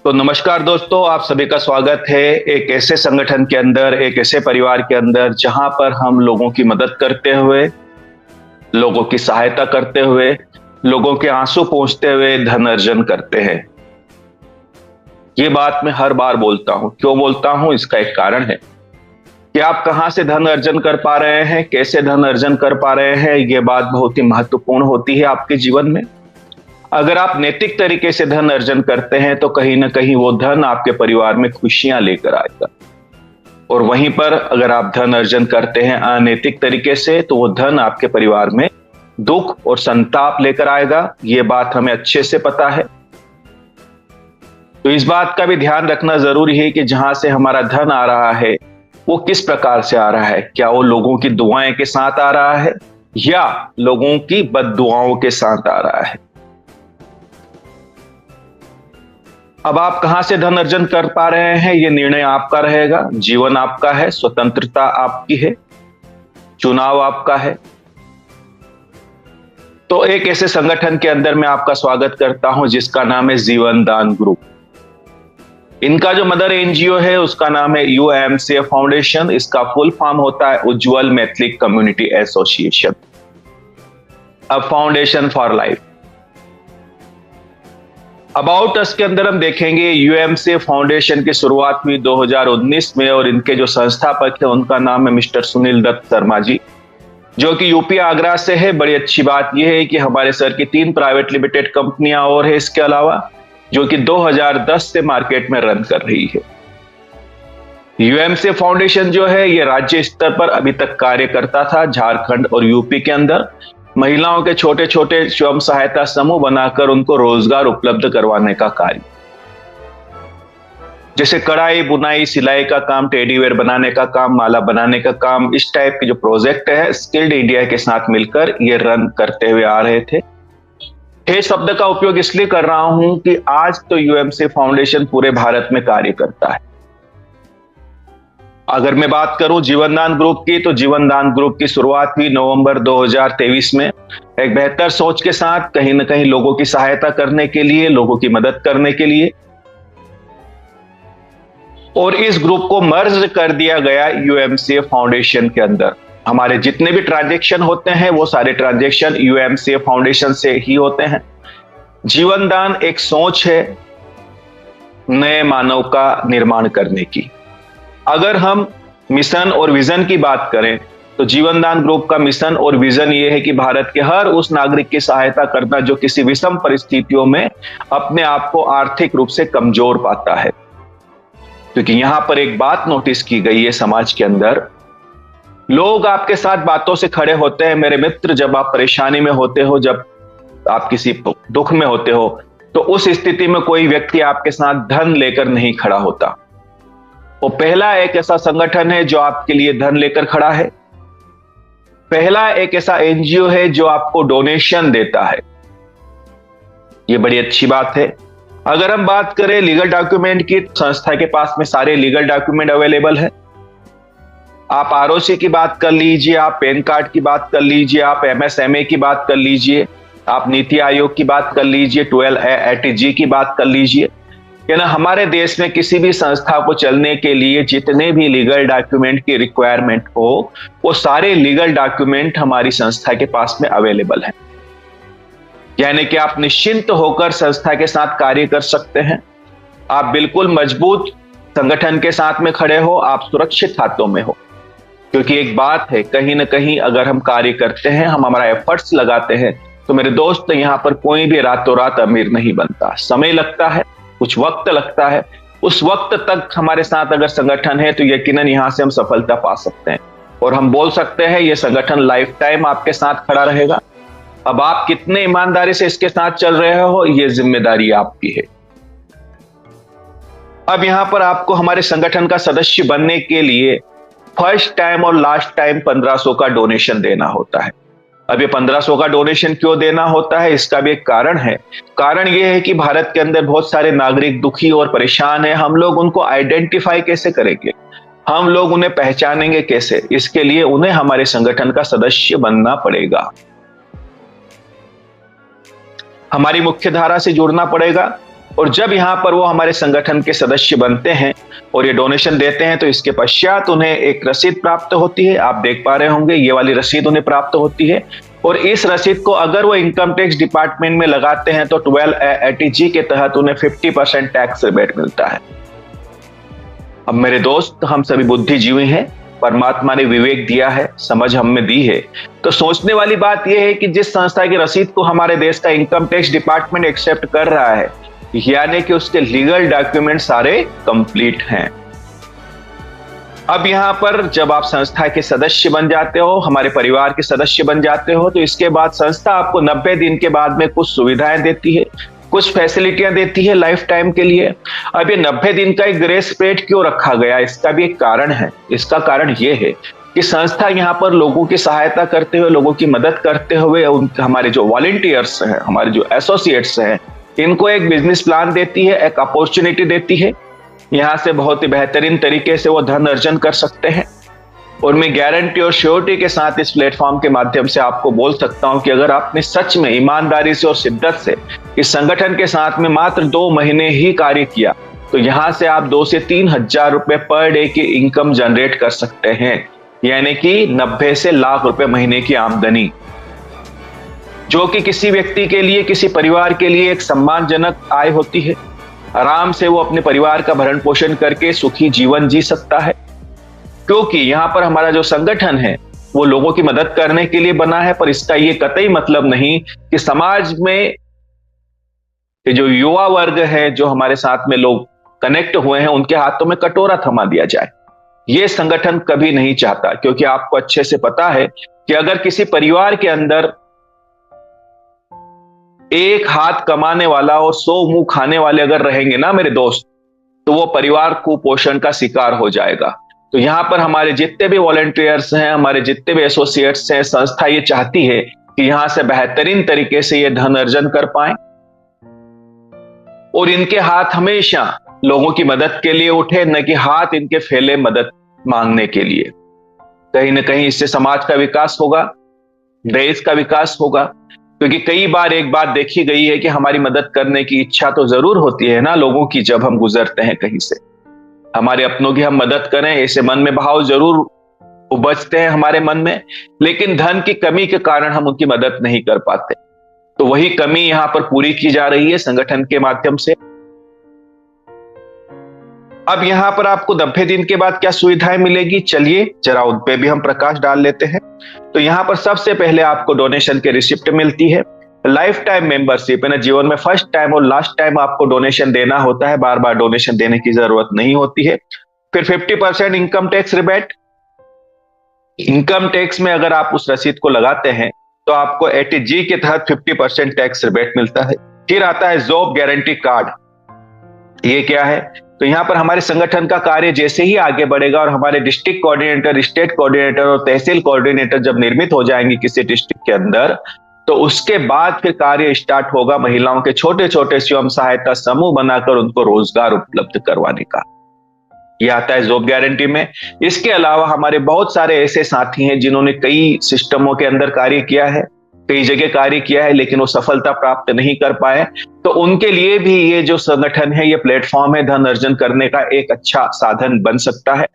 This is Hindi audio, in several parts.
तो नमस्कार दोस्तों, आप सभी का स्वागत है एक ऐसे संगठन के अंदर, एक ऐसे परिवार के अंदर जहां पर हम लोगों की मदद करते हुए, लोगों की सहायता करते हुए, लोगों के आंसू पोंछते हुए धन अर्जन करते हैं। ये बात मैं हर बार बोलता हूं। क्यों बोलता हूं? इसका एक कारण है कि आप कहां से धन अर्जन कर पा रहे हैं, कैसे धन अर्जन कर पा रहे हैं। ये बात बहुत ही महत्वपूर्ण होती है आपके जीवन में। अगर आप नैतिक तरीके से धन अर्जन करते हैं तो कहीं ना कहीं वो धन आपके परिवार में खुशियां लेकर आएगा, और वहीं पर अगर आप धन अर्जन करते हैं अनैतिक तरीके से तो वो धन आपके परिवार में दुख और संताप लेकर आएगा। ये बात हमें अच्छे से पता है। तो इस बात का भी ध्यान रखना जरूरी है कि जहां से हमारा धन आ रहा है वो किस प्रकार से आ रहा है। क्या वो लोगों की दुआएं के साथ आ रहा है या लोगों की बद्दुआओं के साथ आ रहा है। अब आप कहां से धन अर्जन कर पा रहे हैं, यह निर्णय आपका रहेगा। जीवन आपका है, स्वतंत्रता आपकी है, चुनाव आपका है। तो एक ऐसे संगठन के अंदर मैं आपका स्वागत करता हूं जिसका नाम है जीवन दान ग्रुप। इनका जो मदर एनजीओ है उसका नाम है यूएमसीए फाउंडेशन। इसका फुल फॉर्म होता है Ujjwal Maithili community association, a foundation for life. About us के अंदर हम देखेंगे यूएमसीए फाउंडेशन की शुरुआत हुई 2019 में, और इनके जो संस्थापक है उनका नाम है मिस्टर सुनील दत्त शर्मा जी, जो कि यूपी आगरा से है। बड़ी अच्छी बात यह है कि हमारे सर की 3 प्राइवेट लिमिटेड कंपनियां और है इसके अलावा, जो कि 2010 से मार्केट में रन कर रही है। यूएमसीए फाउंडेशन जो है ये राज्य स्तर पर अभी तक कार्य करता था। झारखंड और यूपी के अंदर महिलाओं के छोटे छोटे स्वयं सहायता समूह बनाकर उनको रोजगार उपलब्ध करवाने का कार्य, जैसे कढ़ाई, बुनाई, सिलाई का काम, टेडीवेयर बनाने का काम, माला बनाने का काम, इस टाइप के जो प्रोजेक्ट है स्किल्ड इंडिया के साथ मिलकर ये रन करते हुए आ रहे थे। हे शब्द का उपयोग इसलिए कर रहा हूं कि आज तो यूएमसीए फाउंडेशन पूरे भारत में कार्य करता है। अगर मैं बात करूं जीवनदान ग्रुप की, तो जीवनदान ग्रुप की शुरुआत हुई नवंबर 2023 में एक बेहतर सोच के साथ, कहीं ना कहीं लोगों की सहायता करने के लिए, लोगों की मदद करने के लिए। और इस ग्रुप को मर्ज कर दिया गया यूएमसीए फाउंडेशन के अंदर। हमारे जितने भी ट्रांजैक्शन होते हैं वो सारे ट्रांजैक्शन यूएमसीए फाउंडेशन से ही होते हैं। जीवनदान एक सोच है नए मानव का निर्माण करने की। अगर हम मिशन और विजन की बात करें तो जीवनदान ग्रुप का मिशन और विजन ये है कि भारत के हर उस नागरिक की सहायता करना जो किसी विषम परिस्थितियों में अपने आप को आर्थिक रूप से कमजोर पाता है। क्योंकि यहां पर एक बात नोटिस की गई है समाज के अंदर, लोग आपके साथ बातों से खड़े होते हैं। मेरे मित्र, जब आप परेशानी में होते हो, जब आप किसी दुख में होते हो, तो उस स्थिति में कोई व्यक्ति आपके साथ धन लेकर नहीं खड़ा होता। वो पहला एक ऐसा संगठन है जो आपके लिए धन लेकर खड़ा है। पहला एक ऐसा एनजीओ है जो आपको डोनेशन देता है। ये बड़ी अच्छी बात है। अगर हम बात करें लीगल डॉक्यूमेंट की, संस्था के पास में सारे लीगल डॉक्यूमेंट अवेलेबल है। आप आरओसी की बात कर लीजिए, आप पैन कार्ड की बात कर लीजिए, आप एमएसएमए की बात कर लीजिए, आप नीति आयोग की बात कर लीजिए, 1280G की बात कर लीजिए। कि ना, हमारे देश में किसी भी संस्था को चलने के लिए जितने भी लीगल डॉक्यूमेंट की रिक्वायरमेंट हो, वो सारे लीगल डॉक्यूमेंट हमारी संस्था के पास में अवेलेबल हैं। यानी कि आप निश्चिंत होकर संस्था के साथ कार्य कर सकते हैं। आप बिल्कुल मजबूत संगठन के साथ में खड़े हो, आप सुरक्षित हाथों में हो। क्योंकि एक बात है, कहीं ना कहीं अगर हम कार्य करते हैं, हम हमारा एफर्ट्स लगाते हैं, तो मेरे दोस्त, यहां पर कोई भी रातों रात अमीर नहीं बनता। समय लगता है, कुछ वक्त लगता है। उस वक्त तक हमारे साथ अगर संगठन है तो यकीनन यहां से हम सफलता पा सकते हैं, और हम बोल सकते हैं यह संगठन लाइफ टाइम आपके साथ खड़ा रहेगा। अब आप कितने ईमानदारी से इसके साथ चल रहे हो, यह जिम्मेदारी आपकी है। अब यहां पर आपको हमारे संगठन का सदस्य बनने के लिए फर्स्ट टाइम और लास्ट टाइम 1500 का डोनेशन देना होता है। अब ये 1500 का डोनेशन क्यों देना होता है, इसका भी एक कारण है। कारण ये है कि भारत के अंदर बहुत सारे नागरिक दुखी और परेशान हैं। हम लोग उनको आइडेंटिफाई कैसे करेंगे, हम लोग उन्हें पहचानेंगे कैसे? इसके लिए उन्हें हमारे संगठन का सदस्य बनना पड़ेगा, हमारी मुख्य धारा से जुड़ना पड़ेगा। और जब यहाँ पर वो हमारे संगठन के सदस्य बनते हैं और ये डोनेशन देते हैं तो इसके पश्चात उन्हें एक रसीद प्राप्त होती है। आप देख पा रहे होंगे ये वाली रसीद उन्हें प्राप्त होती है और इस रसीद को अगर वो इनकम टैक्स डिपार्टमेंट में लगाते हैं तो 1280G के तहत उन्हें 50% टैक्स रिबेट मिलता है। अब मेरे दोस्त, हम सभी बुद्धिजीवी हैं, परमात्मा ने विवेक दिया है, समझ हम में दी है, तो सोचने वाली बात यह है कि जिस संस्था की रसीद को हमारे देश का इनकम टैक्स डिपार्टमेंट एक्सेप्ट कर रहा है, यानी कि उसके लीगल डॉक्यूमेंट सारे कंप्लीट हैं। अब यहां पर जब आप संस्था के सदस्य बन जाते हो, हमारे परिवार के सदस्य बन जाते हो, तो इसके बाद संस्था आपको 90 दिन के बाद में कुछ सुविधाएं देती है, कुछ फैसिलिटियां देती है लाइफ टाइम के लिए। अब ये 90 दिन का एक ग्रेस पीरियड क्यों रखा गया, इसका भी एक कारण है। इसका कारण ये है कि संस्था यहाँ पर लोगों की सहायता करते हुए, लोगों की मदद करते हुए हमारे जो वॉलंटियर्स हैं, हमारे जो एसोसिएट्स हैं, इनको एक बिजनेस प्लान देती है, एक अपॉर्चुनिटी देती है। यहाँ से बहुत ही बेहतरीन तरीके से वो धन अर्जन कर सकते हैं। और मैं गारंटी और श्योरिटी के साथ इस प्लेटफॉर्म के माध्यम से आपको बोल सकता हूं कि अगर आपने सच में ईमानदारी से और शिद्दत से इस संगठन के साथ में मात्र 2 महीने ही कार्य किया तो यहां से आप 2 से 3 हजार रुपए पर डे की इनकम जनरेट कर सकते हैं, यानी कि 90 से लाख रुपए महीने की आमदनी, जो कि किसी व्यक्ति के लिए, किसी परिवार के लिए एक सम्मानजनक आय होती है। आराम से वो अपने परिवार का भरण पोषण करके सुखी जीवन जी सकता है, क्योंकि यहाँ पर हमारा जो संगठन है वो लोगों की मदद करने के लिए बना है। पर इसका ये कतई मतलब नहीं कि समाज में जो युवा वर्ग है, जो हमारे साथ में लोग कनेक्ट हुए हैं, उनके हाथों में कटोरा थमा दिया जाए। ये संगठन कभी नहीं चाहता, क्योंकि आपको अच्छे से पता है कि अगर किसी परिवार के अंदर एक हाथ कमाने वाला और 100 मुंह खाने वाले अगर रहेंगे ना मेरे दोस्त, तो वो परिवार कुपोषण का शिकार हो जाएगा। तो यहां पर हमारे जितने भी वॉलंटियर्स हैं, हमारे जितने भी एसोसिएट्स हैं, संस्था ये चाहती है कि यहां से बेहतरीन तरीके से ये धन अर्जन कर पाए और इनके हाथ हमेशा लोगों की मदद के लिए उठे, न कि हाथ इनके फैले मदद मांगने के लिए। कहीं ना कहीं इससे समाज का विकास होगा, देश का विकास होगा, क्योंकि कई बार एक बात देखी गई है कि हमारी मदद करने की इच्छा तो जरूर होती है ना लोगों की, जब हम गुजरते हैं कहीं से, हमारे अपनों की हम मदद करें, ऐसे मन में भाव जरूर उपजते हैं हमारे मन में, लेकिन धन की कमी के कारण हम उनकी मदद नहीं कर पाते। तो वही कमी यहां पर पूरी की जा रही है संगठन के माध्यम से। अब यहां पर आपको 90 दिन के बाद क्या सुविधाएं मिलेगी, चलिए जरा उन पे भी हम प्रकाश डाल लेते हैं। तो यहां पर सबसे पहले आपको डोनेशन के रिसिप्ट मिलती है, लाइफ टाइम मेंबरशिप है ना, जीवन में फर्स्ट टाइम और लास्ट टाइम आपको डोनेशन देना होता है, बार बार डोनेशन देने की जरूरत नहीं होती है। फिर 50% income tax rebate. Income tax में अगर आप उस रसीद को लगाते हैं तो आपको 80G के तहत 50% टैक्स रिबेट मिलता है। फिर आता है जॉब गारंटी कार्ड। ये क्या है, तो यहां पर हमारे संगठन का कार्य जैसे ही आगे बढ़ेगा और हमारे डिस्ट्रिक्ट कोऑर्डिनेटर, स्टेट कोऑर्डिनेटर और तहसील कोऑर्डिनेटर जब निर्मित हो जाएंगे किसी डिस्ट्रिक्ट के अंदर, तो उसके बाद फिर कार्य स्टार्ट होगा महिलाओं के छोटे छोटे स्वयं सहायता समूह बनाकर उनको रोजगार उपलब्ध करवाने का। यह आता है जॉब गारंटी में। इसके अलावा हमारे बहुत सारे ऐसे साथी हैं जिन्होंने कई सिस्टमों के अंदर कार्य किया है, कई जगह कार्य किया है, लेकिन वो सफलता प्राप्त नहीं कर पाए, तो उनके लिए भी ये जो संगठन है, ये प्लेटफॉर्म है, धन अर्जन करने का एक अच्छा साधन बन सकता है।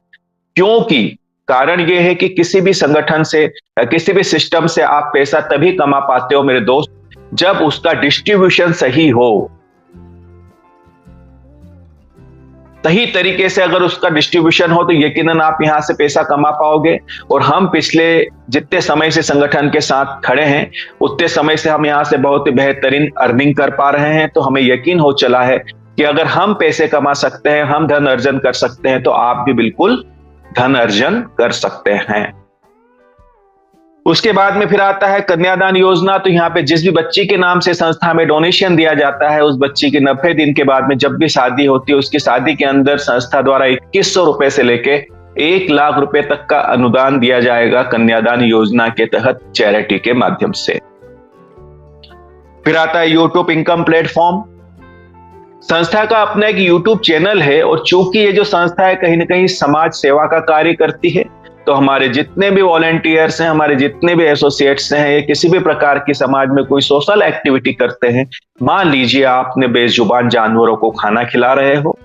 क्योंकि कारण ये है कि किसी भी संगठन से, किसी भी सिस्टम से आप पैसा तभी कमा पाते हो मेरे दोस्त, जब उसका डिस्ट्रीब्यूशन सही हो। सही तरीके से अगर उसका डिस्ट्रीब्यूशन हो तो यकीनन आप यहां से पैसा कमा पाओगे। और हम पिछले जितने समय से संगठन के साथ खड़े हैं, उतने समय से हम यहां से बहुत ही बेहतरीन अर्निंग कर पा रहे हैं। तो हमें यकीन हो चला है कि अगर हम पैसे कमा सकते हैं, हम धन अर्जन कर सकते हैं, तो आप भी बिल्कुल धन अर्जन कर सकते हैं। उसके बाद में फिर आता है कन्यादान योजना। तो यहाँ पे जिस भी बच्ची के नाम से संस्था में डोनेशन दिया जाता है, उस बच्ची की 90 दिन के बाद में जब भी शादी होती है, उसकी शादी के अंदर संस्था द्वारा 2100 रुपए से लेके 1 लाख रुपए तक का अनुदान दिया जाएगा कन्यादान योजना के तहत, चैरिटी के माध्यम से। फिर आता है यूट्यूब इनकम प्लेटफॉर्म। संस्था का अपना एक यूट्यूब चैनल है, और चूंकि ये जो संस्था है कहीं ना कहीं समाज सेवा का कार्य करती है, तो तो हमारे जितने भी वॉलंटियर्स हैं, हमारे जितने भी एसोसिएट्स हैं, ये किसी भी प्रकार की समाज में कोई सोशल एक्टिविटी करते हैं, मान लीजिए आपने बेजुबान जानवरों को खाना खिला रहे हो,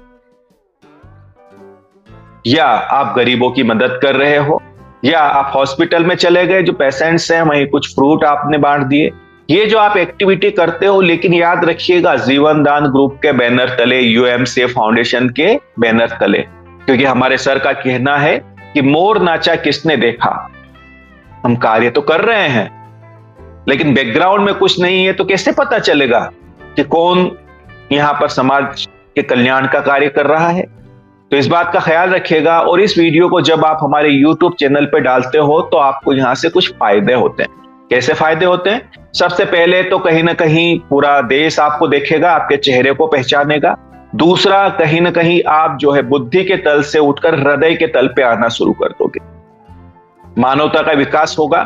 या आप गरीबों की मदद कर रहे हो, या आप हॉस्पिटल में चले गए, जो पेशेंट्स हैं वहीं कुछ फ्रूट आपने बांट दिए, ये जो आप एक्टिविटी करते हो, लेकिन याद रखिएगा जीवन दान ग्रुप के बैनर तले, यूएमसीए फाउंडेशन के बैनर तले, क्योंकि हमारे सर का कहना है कि मोर नाचा किसने देखा। हम कार्य तो कर रहे हैं, लेकिन बैकग्राउंड में कुछ नहीं है, तो कैसे पता चलेगा कि कौन यहां पर समाज के कल्याण का कार्य कर रहा है। तो इस बात का ख्याल रखिएगा, और इस वीडियो को जब आप हमारे YouTube चैनल पे डालते हो तो आपको यहां से कुछ फायदे होते हैं। कैसे फायदे होते हैं? सबसे पहले तो कहीं ना कहीं पूरा देश आपको देखेगा, आपके चेहरे को पहचानेगा। दूसरा, कहीं ना कहीं आप जो है बुद्धि के तल से उठकर हृदय के तल पे आना शुरू कर दोगे। मानवता का विकास होगा,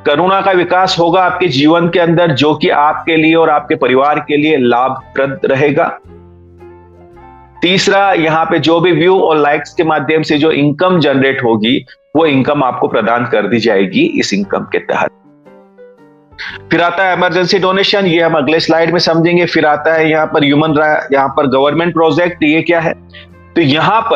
करुणा का विकास होगा आपके जीवन के अंदर, जो कि आपके लिए और आपके परिवार के लिए लाभप्रद रहेगा। तीसरा, यहां पे जो भी व्यू और लाइक्स के माध्यम से जो इनकम जनरेट होगी, वो इनकम आपको प्रदान कर दी जाएगी इस इनकम के तहत। फिर आता है इमरजेंसी डोनेशन, ये हम अगले स्लाइड में समझेंगे। फिर आता है यहाँ पर गवर्नमेंट प्रोजेक्ट, ये क्या है? तो यहां पर